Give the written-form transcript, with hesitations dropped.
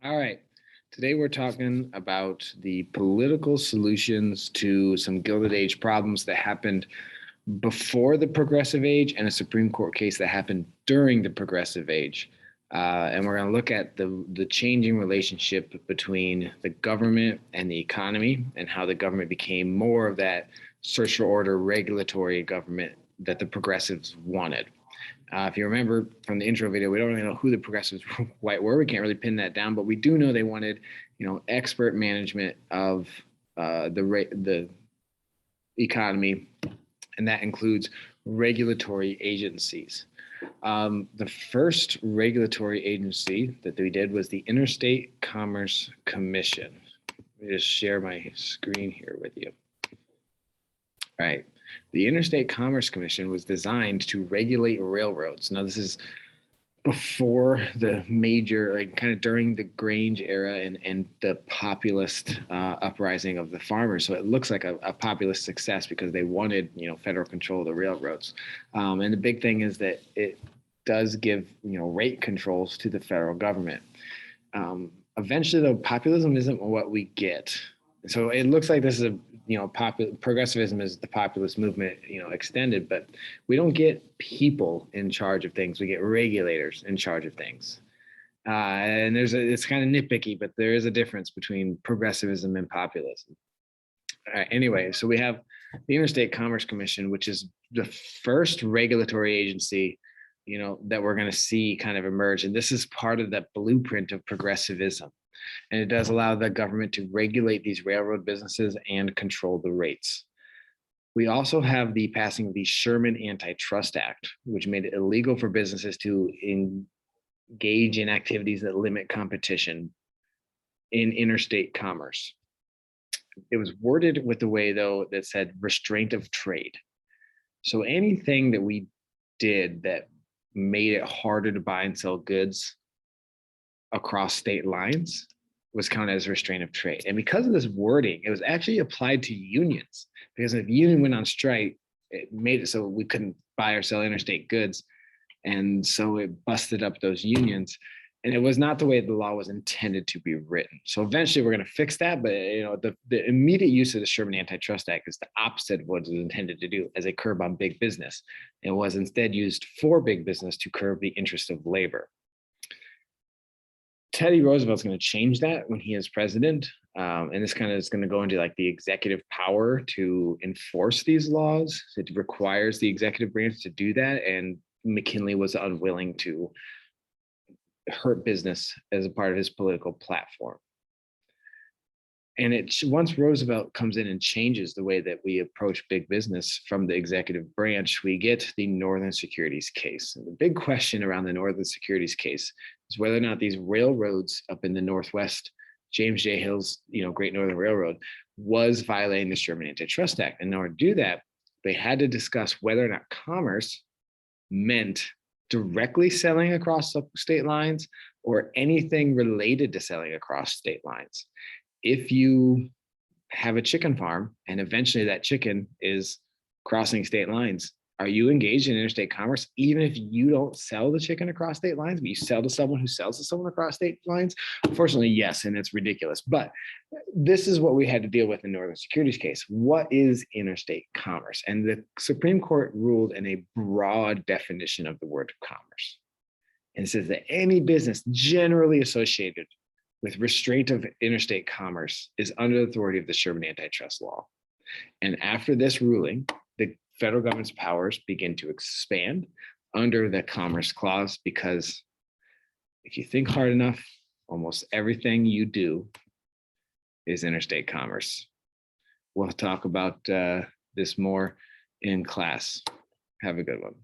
All right. Today we're talking about the political solutions to some Gilded Age problems that happened before the Progressive Age and a Supreme Court case that happened during the Progressive Age. And we're going to look at the changing relationship between the government and the economy and how the government became more of that social order regulatory government that the progressives wanted. If you remember from the intro video, we don't really know who the progressives were. We can't really pin that down, but we do know they wanted, expert management of the economy, and that includes regulatory agencies. The first regulatory agency that we did was the Interstate Commerce Commission. Let me just share my screen here with you. All right. The Interstate Commerce Commission was designed to regulate railroads. Now, this is before the major, kind of during the Grange era and the populist uprising of the farmers. So it looks like a populist success because they wanted, federal control of the railroads. And the big thing is that it does give, rate controls to the federal government. Eventually, though, populism isn't what we get. So it looks like this is progressivism is the populist movement, extended, but we don't get people in charge of things. We get regulators in charge of things. And it's kind of nitpicky, but there is a difference between progressivism and populism. All right, anyway, so we have the Interstate Commerce Commission, which is the first regulatory agency, that we're going to see kind of emerge. And this is part of that blueprint of progressivism. And it does allow the government to regulate these railroad businesses and control the rates. We also have the passing of the Sherman Antitrust Act, which made it illegal for businesses to engage in activities that limit competition in interstate commerce. It was worded with the way, though, that said restraint of trade. So anything that we did that made it harder to buy and sell goods across state lines was counted as restraint of trade. And because of this wording, it was actually applied to unions, because if a union went on strike, it made it so we couldn't buy or sell interstate goods. And so it busted up those unions. And it was not the way the law was intended to be written. So eventually we're going to fix that. But the immediate use of the Sherman Antitrust Act is the opposite of what it was intended to do, as a curb on big business. It was instead used for big business to curb the interest of labor. Teddy Roosevelt's going to change that when he is president. And this kind of is going to go into like the executive power to enforce these laws. It requires the executive branch to do that. And McKinley was unwilling to hurt business as a part of his political platform. And once Roosevelt comes in and changes the way that we approach big business from the executive branch, we get the Northern Securities case. And the big question around the Northern Securities case is whether or not these railroads up in the Northwest, James J. Hill's, Great Northern Railroad, was violating the Sherman Antitrust Act. And in order to do that, they had to discuss whether or not commerce meant directly selling across state lines or anything related to selling across state lines. If you have a chicken farm and eventually that chicken is crossing state lines, are you engaged in interstate commerce, even if you don't sell the chicken across state lines, but you sell to someone who sells to someone across state lines? Unfortunately, yes, and it's ridiculous. But this is what we had to deal with in Northern Securities case. What is interstate commerce? And the Supreme Court ruled in a broad definition of the word commerce. And it says that any business generally associated with restraint of interstate commerce is under the authority of the Sherman Antitrust Law. And after this ruling, the federal government's powers begin to expand under the Commerce Clause, because if you think hard enough, almost everything you do is interstate commerce. We'll talk about this more in class. Have a good one.